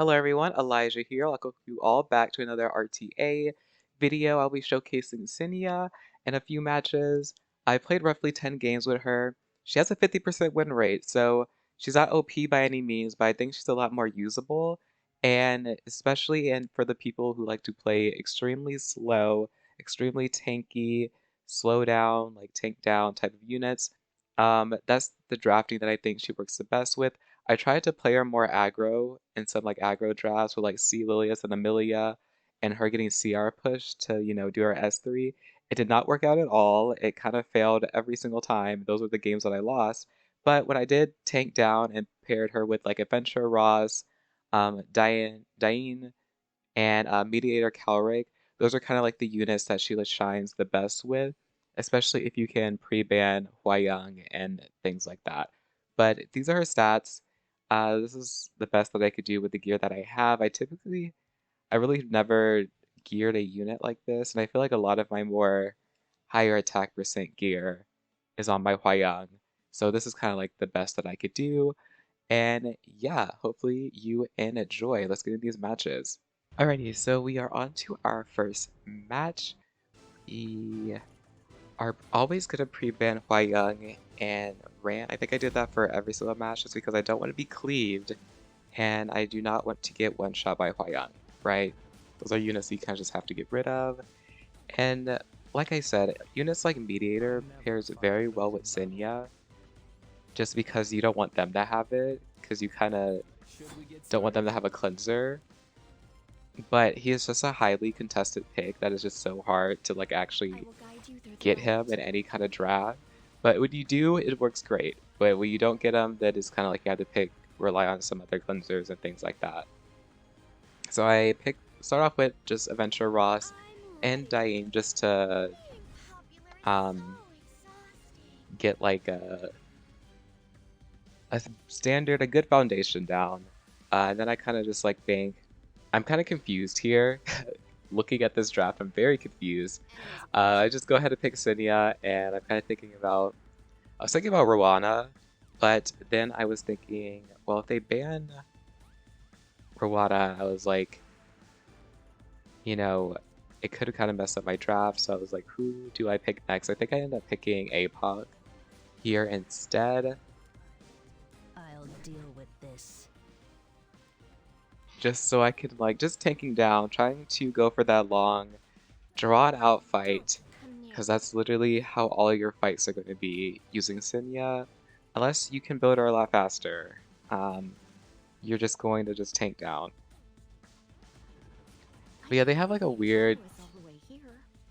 Hello everyone, Elijah here. Welcome you all back to another RTA video. I'll be showcasing Senya in a few matches. I played roughly 10 games with her. She has a 50% win rate, so she's not OP by any means, but I think she's a lot more usable. And especially for the people who like to play extremely slow, extremely tanky, slow down, like tank down type of units. That's the drafting that I think she works the best with. I tried to play her more aggro in some like aggro drafts with like C Lilius and Amelia and her getting CR pushed to, do her S3. It did not work out at all. It kind of failed every single time. Those were the games that I lost. But when I did tank down and paired her with like Adventure Ross, Diane, and Mediator Calric, those are kind of like the units that Sheila shines the best with, especially if you can pre-ban Huayang and things like that. But these are her stats. This is the best that I could do with the gear that I have. I really never geared a unit like this, and I feel like a lot of my more higher attack percent gear is on my Huayang. So this is kind of like the best that I could do. And yeah, hopefully you enjoy. Let's get into these matches. Alrighty, so we are on to our first match. We are always going to pre-ban Huayang and Rant. I think I did that for every single match just because I don't want to be cleaved and I do not want to get one-shot by Huayang, right? Those are units you kind of just have to get rid of. And like I said, units like Mediator pairs very well with Senya just because you don't want them to have it, because you kind of don't want them to have a cleanser. But he is just a highly contested pick that is just so hard to like actually get him in any kind of draft. But when you do, it works great. But when you don't get him, that is kind of like you have to rely on some other cleansers and things like that. So I start off with just Adventure Ross and Diane just to get like a good foundation down. And then I kind of just like bank. I'm kind of confused here. Looking at this draft, I'm very confused. I just go ahead and pick Senya, and I'm kind of thinking about... I was thinking about Rowana, but then I was thinking, well, if they ban Rowana, I was like, it could have kind of messed up my draft, so I was like, who do I pick next? I think I ended up picking APOC here instead. I'll deal with this. Just so I could, like, just tanking down, trying to go for that long, drawn out fight, because that's literally how all your fights are going to be using Senya. Unless you can build her a lot faster, you're just going to just tank down. But yeah, they have like a weird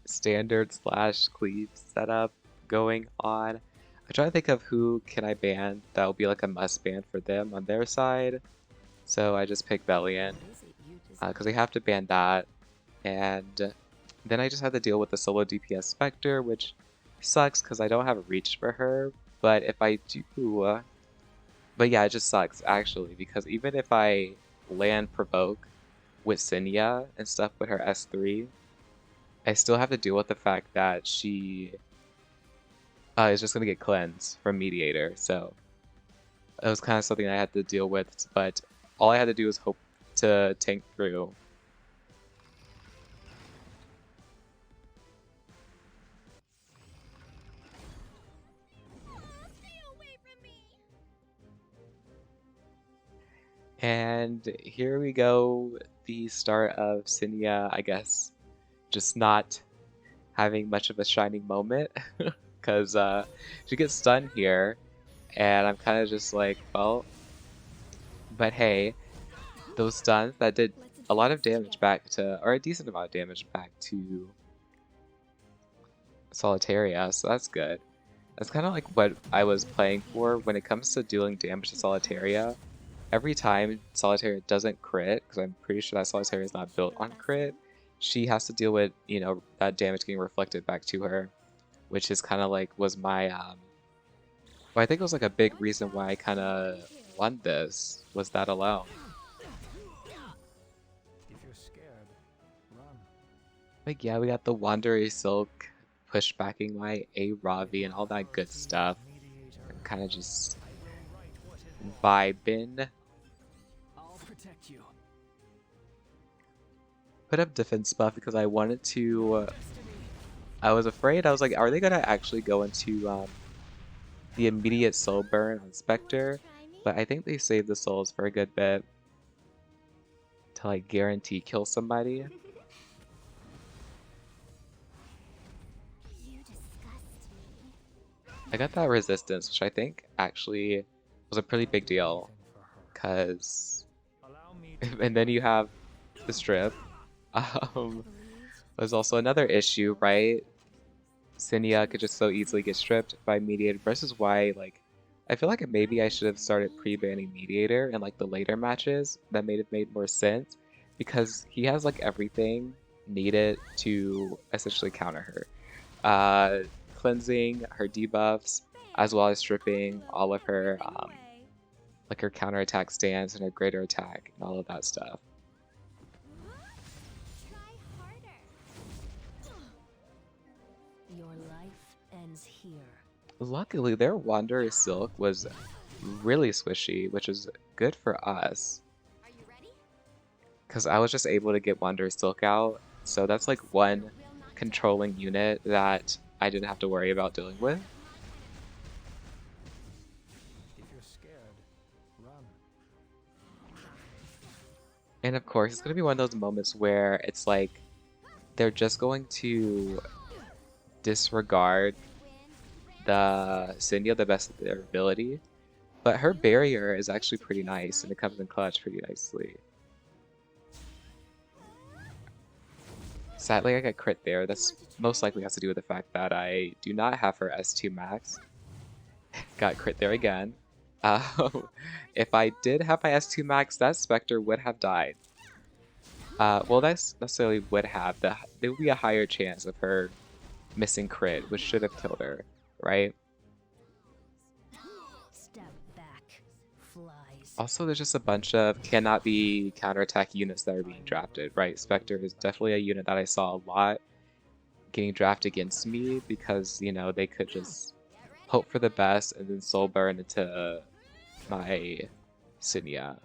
standard / cleave setup going on. I try to think of who can I ban that will be like a must ban for them on their side. So I just picked Valiant, because we have to ban that. And then I just had to deal with the solo DPS Spectre, which sucks because I don't have a reach for her. But if I do... but yeah, it just sucks, actually, because even if I land Provoke with Senya and stuff with her S3, I still have to deal with the fact that she is just going to get cleansed from Mediator. So it was kind of something I had to deal with, but all I had to do was hope to tank through. And here we go, the start of Senya, I guess, just not having much of a shining moment, because she gets stunned here, and I'm kind of just like, well, but hey, those stuns that did a lot of damage back to, or a decent amount of damage back to Solitaria, so that's good. That's kind of like what I was playing for when it comes to dealing damage to Solitaria. Every time Solitaria doesn't crit, because I'm pretty sure that Solitaria is not built on crit, she has to deal with, that damage getting reflected back to her, which is kind of like, was my, well, I think it was like a big reason why I kind of won this, was that alone. If you're scared, run. Like, yeah, we got the Wanderer Silk push backing my A Ravi and all that good stuff. I'm kind of just vibing. I'll protect you. put up defense buff because I wanted to. I was afraid. I was like, are they gonna actually go into the immediate soul burn on Spectre? But I think they saved the souls for a good bit to like guarantee kill somebody. I got that resistance, which I think actually was a pretty big deal, cause and then you have the strip. There's also another issue, right? Senya could just so easily get stripped by Mediator versus why, like, I feel like maybe I should have started pre-banning Mediator in like the later matches. That may have made more sense because he has like everything needed to essentially counter her. Cleansing, her debuffs, as well as stripping all of her like her counterattack stance and her greater attack and all of that stuff. Your life ends here. Luckily, their Wanderer Silk was really squishy, which is good for us. Because I was just able to get Wanderer Silk out, so that's like one controlling unit that I didn't have to worry about dealing with. If you're scared, run. And of course, it's going to be one of those moments where it's like they're just going to disregard the Senya the best of their ability. But her barrier is actually pretty nice, and it comes in clutch pretty nicely. Sadly, I got crit there. That's most likely has to do with the fact that I do not have her S2 max. Got crit there again. If I did have my S2 max, that Spectre would have died. Well, that's necessarily would have. There would be a higher chance of her missing crit, which should have killed her, right? Step back, flies. Also, there's just a bunch of cannot be counterattack units that are being drafted, right? Spectre is definitely a unit that I saw a lot getting drafted against me because, you know, they could just hope for the best and then soul burn into my Senya.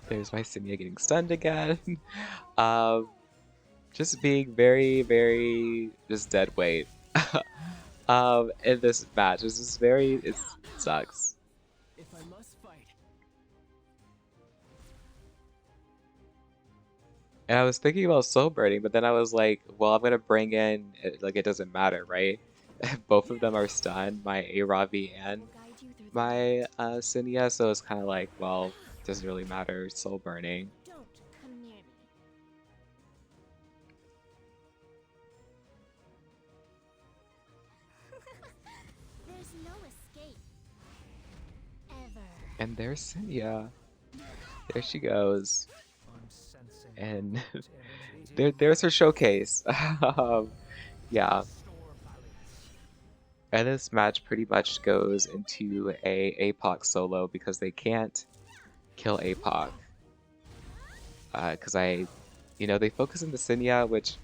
There's my Senya getting stunned again. Just being very, very just dead weight. In this match, it's just very, it sucks. If I must fight. And I was thinking about soul burning, but then I was like, well, I'm gonna bring in, like, it doesn't matter, right? Both of them are stunned, my Aravi and my Senya, so it's kind of like, well, it doesn't really matter, soul burning. Don't come near me. There's no escape. Ever. And there's Senya. There she goes. I'm sensing And energy. there's her showcase. Yeah. Restore balance. And this match pretty much goes into a APOC solo because they can't kill APOC. Because they focus on the Senya, which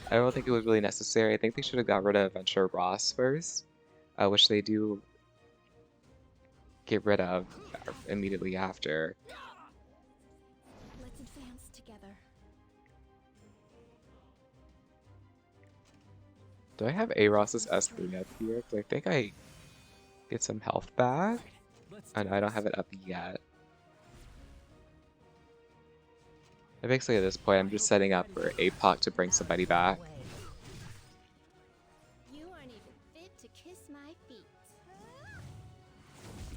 I don't think it was really necessary. I think they should have got rid of Venture Ross first, which they do get rid of immediately after. Let's advance together. Do I have Aros's S3 up here? 'Cause I think I get some health back, and I don't have it up yet. And basically at this point, I'm just setting up for APOC to bring somebody back. You aren't even fit to kiss my feet.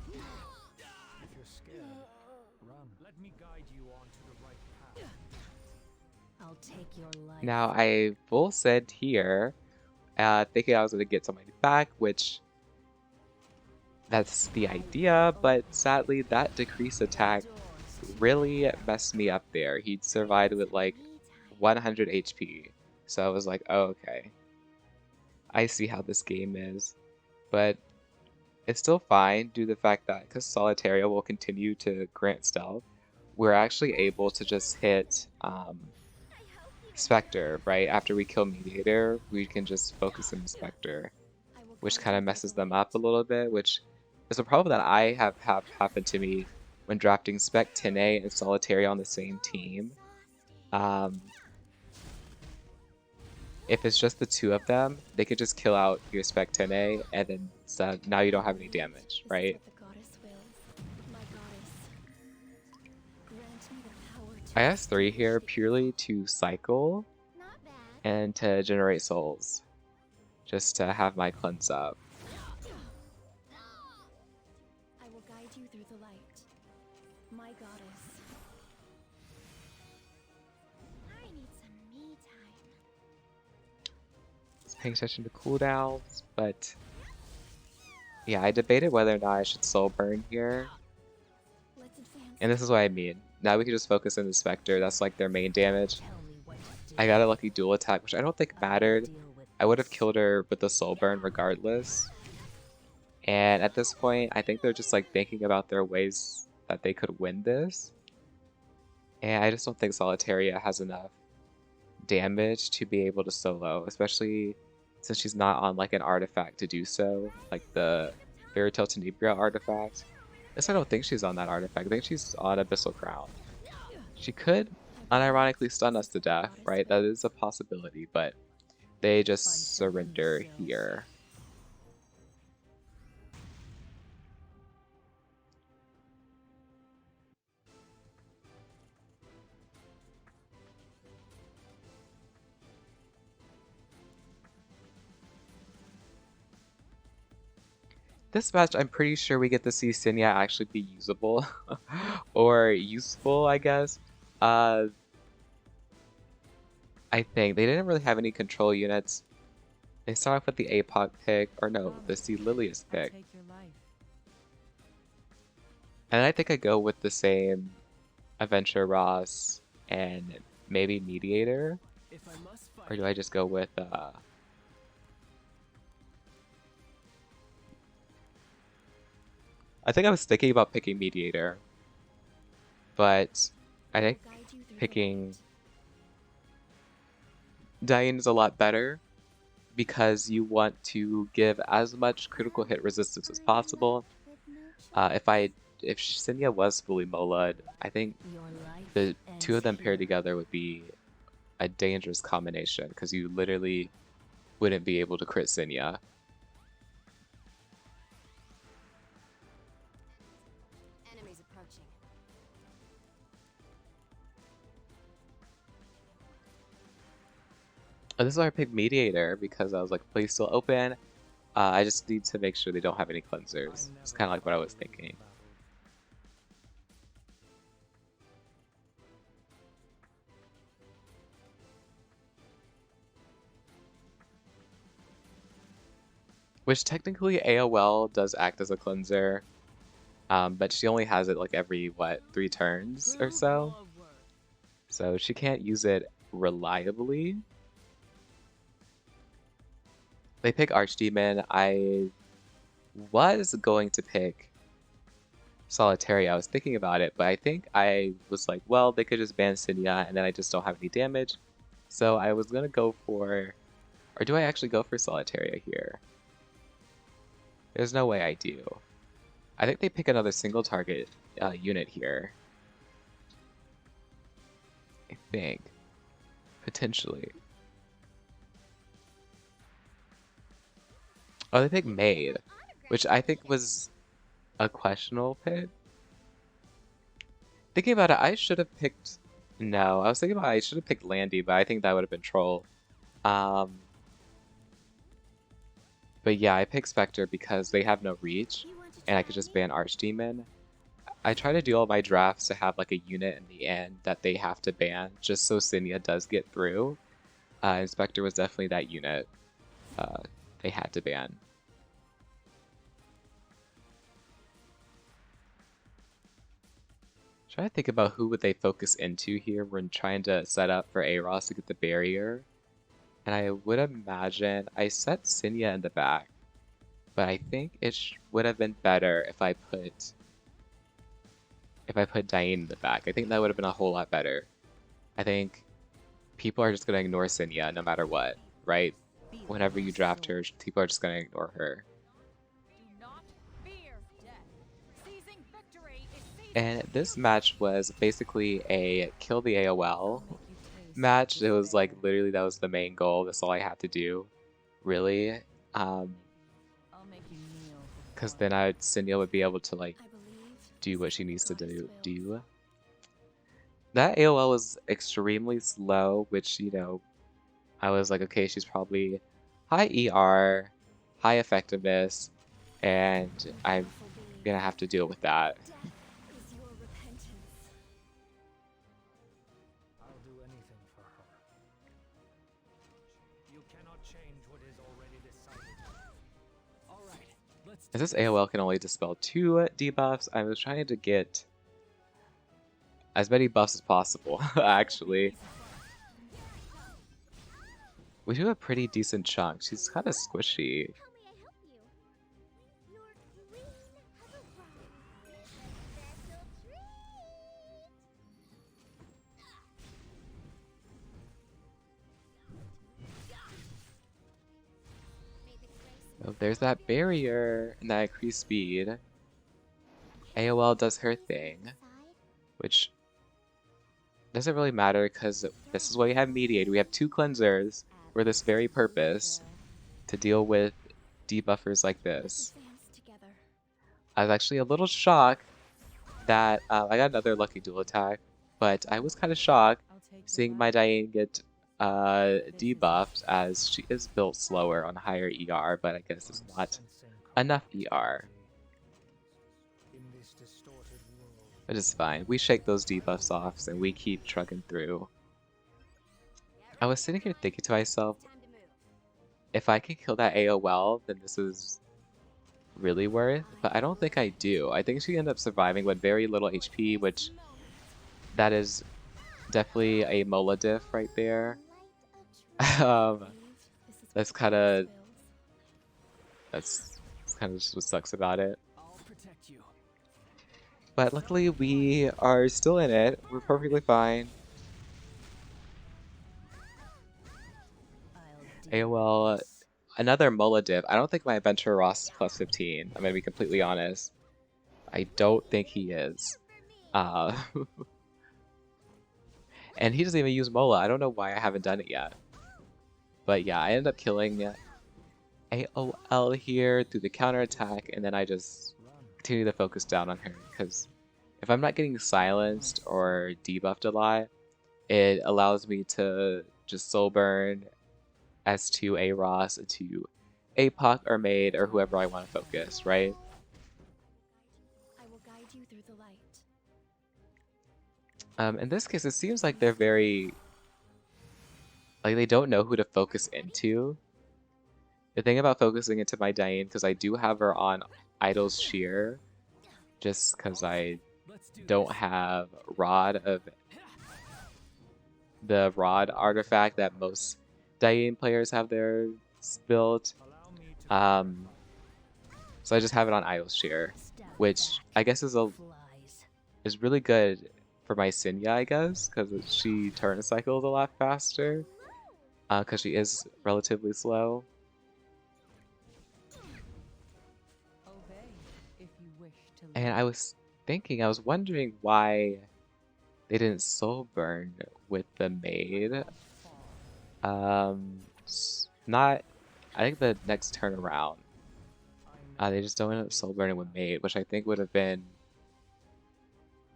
If you're scared, run. Let me guide you onto the right path. I'll take your life. Now, I full said here, thinking I was going to get somebody back, which that's the idea, but sadly that decreased attack really messed me up there. He'd survived with like 100 HP, so I was like, oh, okay. I see how this game is, but it's still fine due to the fact that because Solitario will continue to grant stealth, we're actually able to just hit Spectre, right? After we kill Mediator, we can just focus in the Spectre, I will which guide kind you of through messes the them light. up a little bit, which is a problem that I have happened to me when drafting Spec 10A and Solitaria on the same team. If it's just the two of them, they could just kill out your Spec 10A, and then so now you don't have any damage, This is right? what the goddess wills. My goddess. Grant me the power I to asked 3 here extinguish the purely to cycle Not bad. and to generate souls, just to have my cleanse up. I will guide you through the light. My goddess. I need some me time. Just paying attention to cooldowns, but yeah, I debated whether or not I should soul burn here. Let's advance. And this is what I mean. Now we can just focus on the Spectre, that's like their main damage. Tell me what to do. I got a lucky dual attack, which I don't think I'll mattered. deal with I would have this. killed her with the soul burn regardless. And at this point, I think they're just like thinking about their ways that they could win this. And I just don't think Solitaria has enough damage to be able to solo, especially since she's not on like an artifact to do so, like the Fairy Tale Tenebria artifact. At least I don't think she's on that artifact. I think she's on Abyssal Crown. She could unironically stun us to death, right? That is a possibility, but they just surrender here. This match, I'm pretty sure we get to see Senya actually be usable. Or useful, I guess. I think. They didn't really have any control units. They start off with the APOC pick, or no, the C. Lilius pick. Take your life. And I think I go with the same Adventure Ross and maybe Mediator. If I must fight, Or do I just go with I think I was thinking about picking Mediator, but I think Guide you through the picking light. Diane is a lot better because you want to give as much critical hit resistance as possible. With no If Senya was fully Molad, I think Your life the two of ends them paired here. together would be a dangerous combination because you literally wouldn't be able to crit Senya. Enemies approaching. This is why I picked Mediator because I was like, please still open. I just need to make sure they don't have any cleansers. It's kind of like what I was thinking. Which technically AOL does act as a cleanser, but she only has it like every, what, 3 turns or so? So she can't use it reliably. They pick Archdemon. I was going to pick Solitaria. I was thinking about it, but I think I was like, well, they could just ban Senya and then I just don't have any damage. So I was gonna go for, or do I actually go for Solitaria here? There's no way I do. I think they pick another single target unit here. I think. Potentially. Oh, they pick Maid, which I think was a questionable pick. Thinking about it, I should have picked... No, I was thinking about I should have picked Landy, but I think that would have been Troll. But yeah, I picked Spectre because they have no reach, You want to and I try could just me? ban Archdemon. I try to do all my drafts to have like a unit in the end that they have to ban, just so Senya does get through. And Spectre was definitely that unit they had to ban. Trying to think about who would they focus into here when trying to set up for Aros to get the barrier. And I would imagine I set Senya in the back, but I think it would have been better if I put if I put Diane in the back. I think that would have been a whole lot better. I think people are just going to ignore Senya no matter what, right? Whenever you draft her, people are just going to ignore her. And this match was basically a kill the AOL match. It was like literally that was the main goal. That's all I had to do, really. Because then Senya would be able to like do what she needs to do. That AOL was extremely slow, which, you know, I was like, okay, she's probably high ER, high effectiveness, and I'm gonna have to deal with that. Is your repentance. I'll do anything for her. You cannot change what is already decided. All right, let's. As this AOL can only dispel 2 debuffs, I was trying to get as many buffs as possible, actually. We do a pretty decent chunk. She's kind of squishy. How may I help you? Your queen has arrived. Special treat. May the grace Oh, there's that barrier and that increased speed. AOL does her thing, side. which doesn't really matter because this is why we have Mediate. We have 2 cleansers for this very purpose, to deal with debuffers like this. Advance together. I was actually a little shocked that I got another lucky dual attack, but I was kind of shocked seeing my Diane get debuffed, as she is built slower on higher ER, but I guess it's not enough ER. In this distorted world, But it's fine. We shake those debuffs off and we keep trucking through. I was sitting here thinking to myself, Time to move. if I can kill that AOL, then this is really worth, but I don't think I do. I think she ended up surviving with very little HP, which that is definitely a Mola diff right there. um, that's kind of that's kind of just what sucks about it. I'll protect you. But luckily we are still in it. We're perfectly fine. AOL, another Mola diff. I don't think my Adventure Ross is plus 15. I'm gonna be completely honest. I don't think he is. And he doesn't even use Mola. I don't know why I haven't done it yet. But yeah, I ended up killing AOL here through the counterattack, and then I just continue to focus down on her, because if I'm not getting silenced or debuffed a lot, it allows me to just soul burn S2 A Ross to APOC or Maid or whoever I want to focus, right? I will guide you through the light. In this case, it seems like they're very... like, they don't know who to focus into. The thing about focusing into my Diane, because I do have her on Idol's Shear, just because I don't have Rod of... the Rod artifact that most Diane players have theirs built. Allow me to. So I just have it on Idol's Shear, which I guess is really good for my Senya, I guess, because she turn cycles a lot faster, because she is relatively slow. And I was wondering why they didn't soul burn with the Maid. Not, I think the next turn around, they just don't end up soul burning with Maid, which I think would have been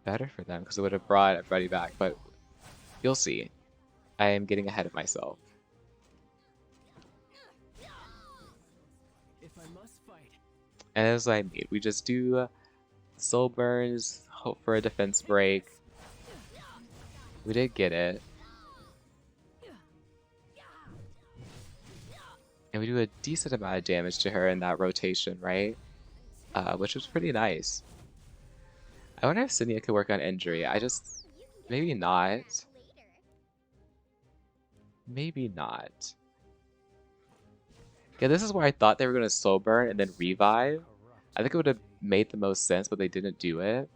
better for them, because it would have brought everybody back, but you'll see. I am getting ahead of myself. If I must fight. And as I mean, we just do soul burns, hope for a defense break. We did get it. And we do a decent amount of damage to her in that rotation, right? Which was pretty nice. I wonder if Senya could work on injury. Maybe not. Maybe not. Yeah, this is where I thought they were going to soul burn and then revive. I think it would have made the most sense, but they didn't do it.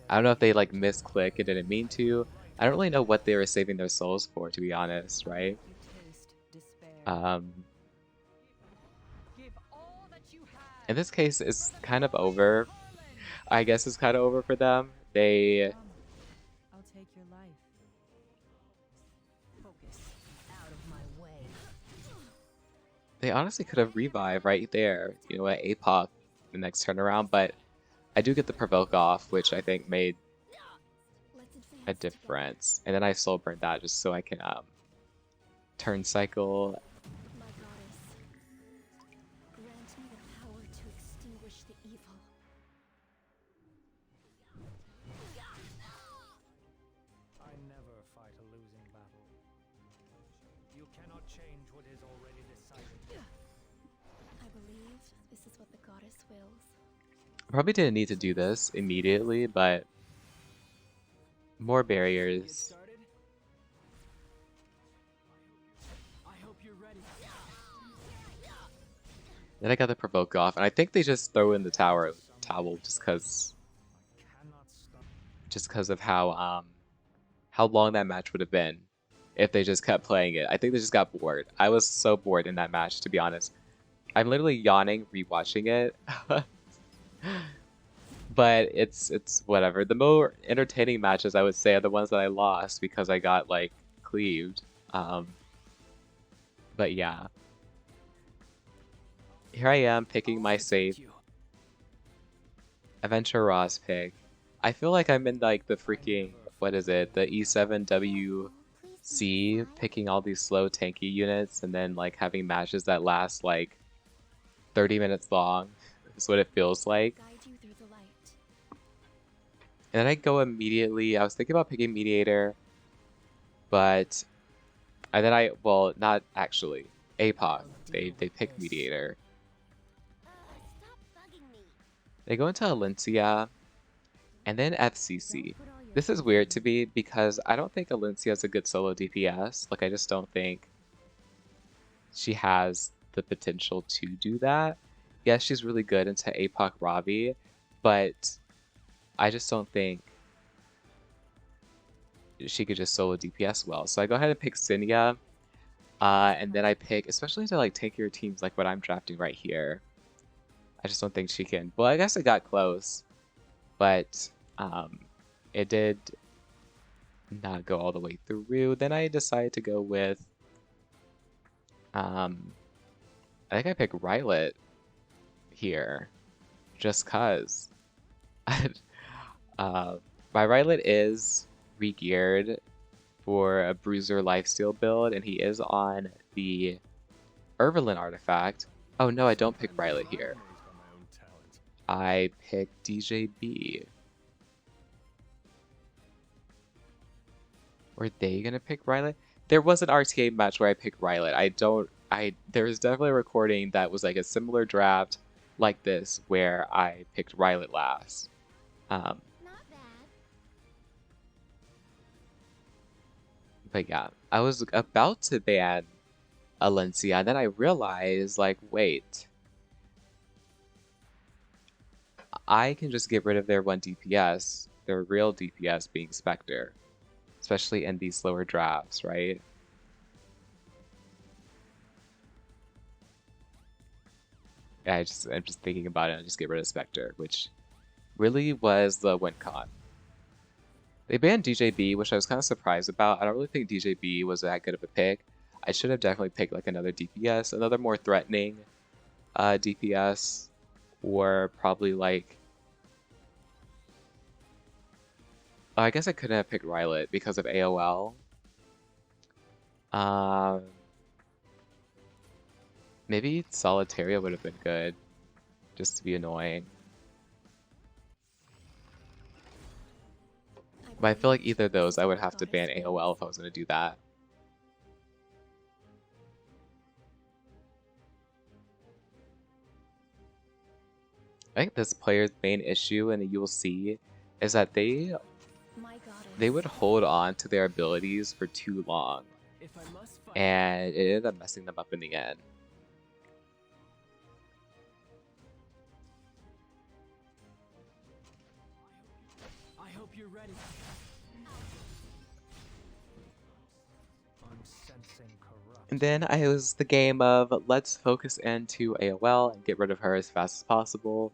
I don't know if they like misclick and didn't mean to. I don't really know what they were saving their souls for, to be honest, right? You taste despair. Give all that you have. In this case, it's kind of over. I guess it's kind of over for them. They I'll take your life. Focus. Out of my way. they honestly could have revived right there, you know, at APOC the next turnaround, but I do get the provoke off, which I think made Let's advance a together. difference. And then I soul burn that just so I can turn cycle. My goddess, grant me the power to extinguish the evil. I never fight a losing battle. You cannot change what is already decided. I believe this is what the goddess wills. Probably didn't need to do this immediately, but more Get barriers. started? I hope you're ready. Then I got the provoke off, and I think they just throw in the towel just because Cannot stop. of how long that match would have been if they just kept playing it. I think they just got bored. I was so bored in that match, to be honest. I'm literally yawning rewatching it. But it's whatever. The more entertaining matches I would say are the ones that I lost because I got like cleaved. But yeah. Here I am picking my safe Adventure Ross pick. I feel like I'm in like the freaking, what is it, the E7WC, picking all these slow tanky units and then like having matches that last like 30 minutes long is what it feels like. Guide you through the light. And then I go immediately, I was thinking about picking Mediator, but, and then well, not actually, APOC, they pick Mediator. Stop bugging me. They go into Alencia, and then FCC. Don't put all your This is eggs weird in to me because I don't think Alencia is a good solo DPS. Like, I just don't think she has the potential to do that. Yes, she's really good into APOC Robbie, but I just don't think she could just solo DPS well. So I go ahead and pick Senya, and then I pick, especially to like tankier teams like what I'm drafting right here. I just don't think she can. Well, I guess it got close, but it did not go all the way through. Then I decided to go with, I think I picked Rylet here, just cause. My Rylet is re-geared for a Bruiser Lifesteal build, and he is on the Irvelin artifact. Oh no, I don't pick Rylet here. I pick DJB. Were they gonna pick Rylet? There was an RTA match where I picked Rylet. There's definitely a recording that was like a similar draft like this where I picked Rylet last. Not bad. But yeah, I was about to ban Alencia, and then I realized, like, wait. I can just get rid of their 1 DPS, their real DPS being Spectre. Especially in these slower drafts, right? Yeah, I'm just thinking about it and just get rid of Spectre, which really was the win con. They banned DJB, which I was kind of surprised about. I don't really think DJB was that good of a pick. I should have definitely picked like another DPS, another more threatening DPS, or probably like... Oh, I guess I couldn't have picked Rylet because of AOL. Maybe Solitaria would have been good, just to be annoying. But I feel like either of those, I would have to ban AOL if I was going to do that. I think this player's main issue, and you will see, is that they My goddess. would hold on to their abilities for too long, If I must fight, and it ended up messing them up in the end. I hope And then I was the game of let's focus into AOL and get rid of her as fast as possible,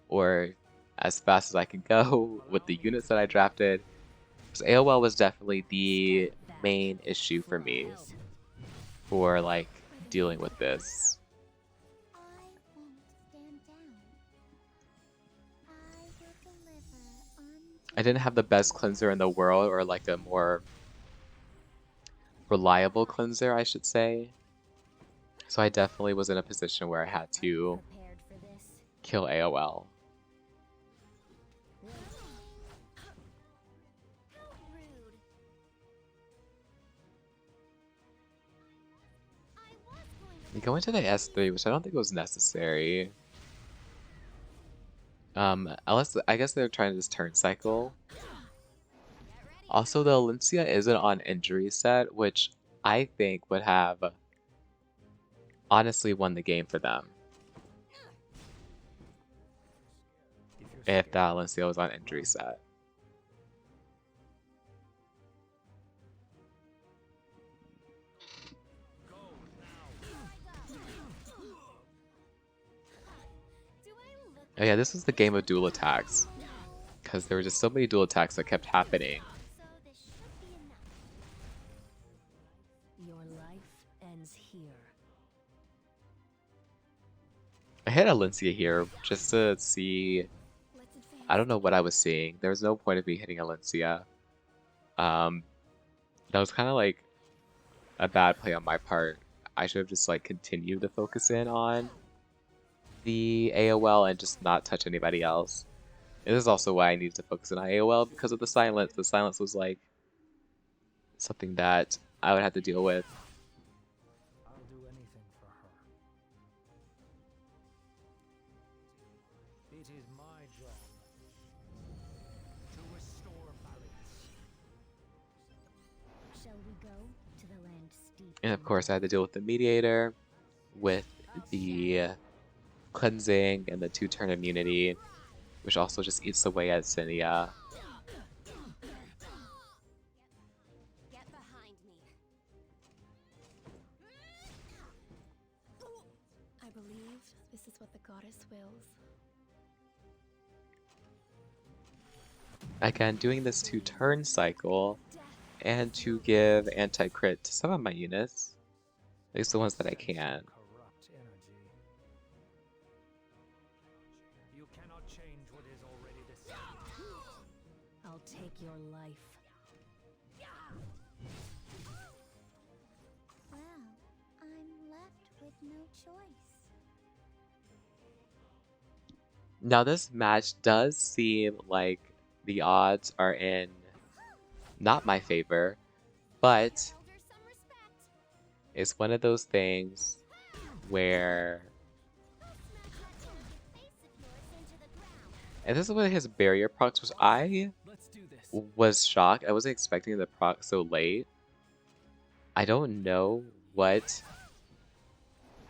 or as fast as I can go with the units that I drafted. Because AOL was definitely the Step back. main issue for me Flies. for like dealing with this. I won't stand down. I will deliver I unto didn't have the best cleanser in the world, or like a more reliable cleanser, I should say. So I definitely was in a position where I had to Prepared for this. kill AOL. How rude. I was going to We go into the S3, which I don't think was necessary. Unless I guess they're trying to just turn cycle. Also, the Alencia isn't on injury set, which I think would have honestly won the game for them If you're if the Alencia was on injury set. go Do I look Oh yeah, this was the game of dual attacks, because there were just so many dual attacks that kept happening. so this should be enough. Your life ends here. I hit Alencia here just to see. Let's advance. I don't know what I was seeing. There was no point of me hitting Alencia. That was kind of like a bad play on my part. I should have just like continued to focus in on the AOL and just not touch anybody else. And this is also why I needed to focus in on AOL, because of the silence. The silence was like something that I would have to deal with. I'll do anything for her. It is my job to restore balance. Shall we go to the land steep? And of course I had to deal with the mediator, with the cleansing and the 2-turn immunity, which also just eats away at Senya. Get behind me. I believe this is what the goddess wills. Again, doing this 2-turn cycle and to give anti-crit to some of my units, at least the ones that I can. Corrupt energy. You cannot change what is already decided. I'll take your life. Well, I'm left with no choice. Now this match does seem like the odds are in not my favor, but Elder some respect. it's one of those things where, I'll smash that face of yours into the ground. and this is one of his barrier procs, which I Let's do this. was shocked. I wasn't expecting the proc so late. I don't know what,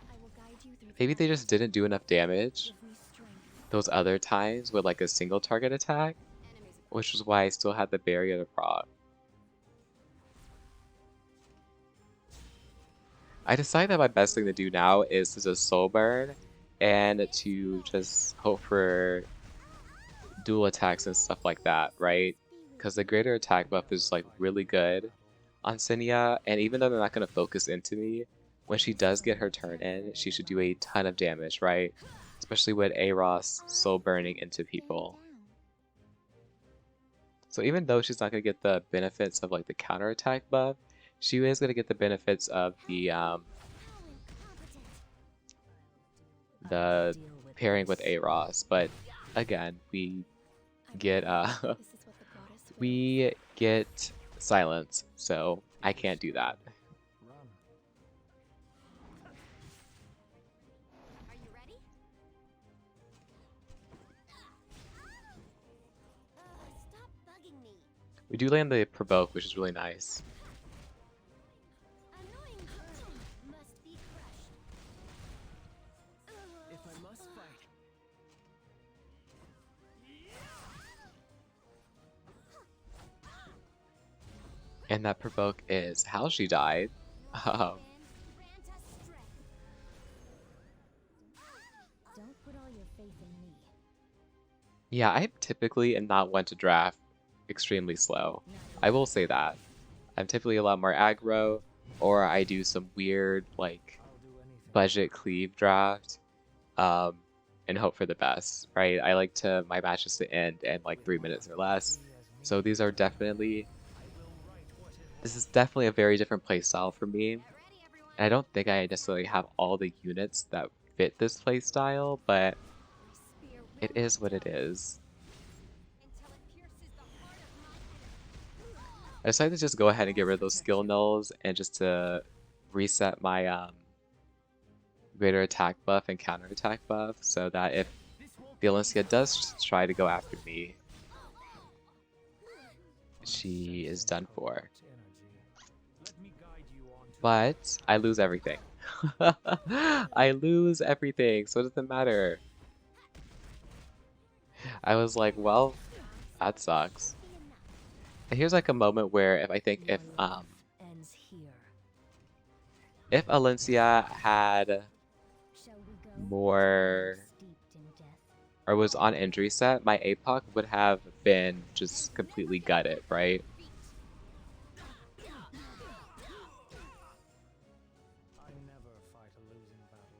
I will guide you through the maybe they path. just didn't do enough damage Give me strength. those other times with like a single target attack, Enemies which was why I still had the barrier to proc. I decided that my best thing to do now is to just soul burn and to just hope for dual attacks and stuff like that, right? Because the greater attack buff is like really good on Senya, and even though they're not going to focus into me, when she does get her turn in, she should do a ton of damage, right? Especially with Aros soul burning into people. So even though she's not going to get the benefits of like the counter attack buff, she is going to get the benefits of the how incompetent. the Deal with pairing with this. Aros. But again, we get This is what the goddess wills. we get silence, so I can't do that. Run. Are you ready? Stop bugging me. We do land the provoke, which is really nice. Annoying must be crushed. If I must fight. And that provoke is how she died. Um, Yeah, I typically am not one to draft extremely slow. I will say that. I'm typically a lot more aggro, or I do some weird, like, I'll do anything. budget cleave draft, um, and hope for the best, right? I like to my matches to end in like 3 minutes or less. So these are definitely this is definitely a very different play style for me. And I don't think I necessarily have all the units that fit this play style, but it is what it is. I decided to just go ahead and get rid of those skill nulls and just to reset my greater attack buff and counter attack buff so that if the Alencia does try to go after me, she is done for. But I lose everything. I lose everything, so it doesn't matter. I was like, well, that sucks. And here's like a moment where if I think Ends here. if Alencia had Shall we go? more Steeped in death. or was on injury set, my APOC would have been just completely gutted, right? I never fight a losing battle.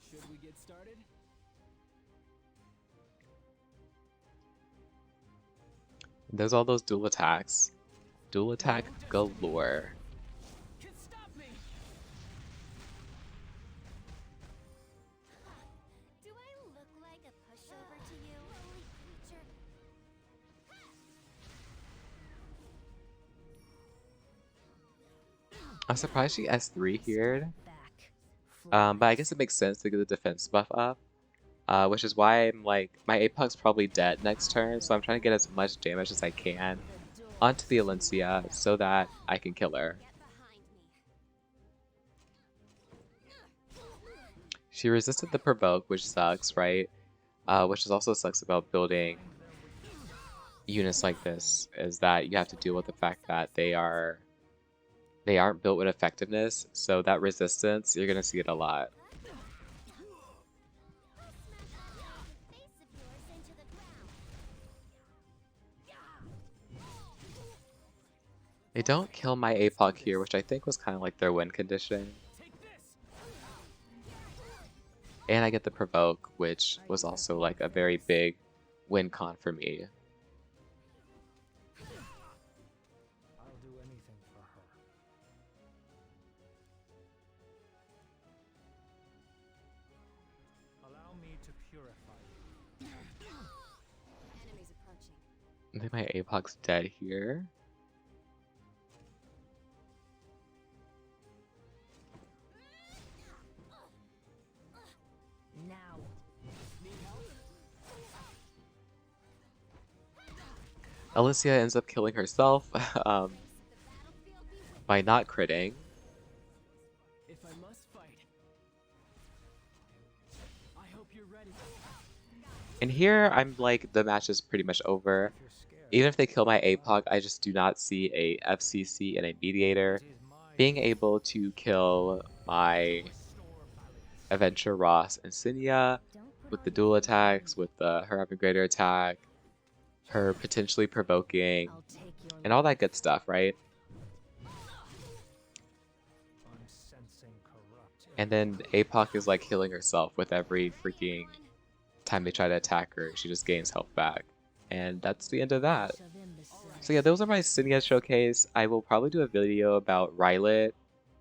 Should we get started? There's all those dual attacks. Dual attack galore. Can stop me. Do I look like a pushover to you, lowly creature? I'm surprised she S3 here. Back. But I guess it makes sense to get the defense buff up. Which is why I'm like, my APOC's probably dead next turn, so I'm trying to get as much damage as I can onto the Alencia so that I can kill her. Get behind me. She resisted the provoke, which sucks, right? Which is also sucks about building units like this, is that you have to deal with the fact that they aren't built with effectiveness, so that resistance, you're gonna see it a lot. Face of yours into the ground. They don't kill my APOC here, which I think was kind of like their win condition. And I get the provoke, which was also like a very big win con for me. I'll do anything for her. Allow me to purify you. Enemies approaching. I think my APOC's dead here. Now. Alicia ends up killing herself by not critting. If I must fight, I hope you're ready. And here, I'm like, the match is pretty much over. If you're scared, Even if they kill my APOC, I just do not see a FCC and a mediator it is my being able to kill my Adventure Ross and Senya Don't put with all the your dual eggs in attacks, one with her having greater attack, her potentially provoking, basket. I'll take your and all that life. good stuff, right? I'm sensing corrupt. And then APOC is like healing herself with every freaking time they try to attack her. She just gains health back. And that's the end of that. Shove in the sun. So yeah, those are my Senya showcase. I will probably do a video about Rylet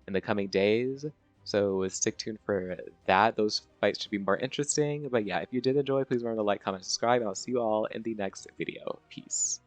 in the coming days. So stick tuned for that. Those fights should be more interesting. But yeah, if you did enjoy, please remember to like, comment, subscribe, and I'll see you all in the next video. Peace.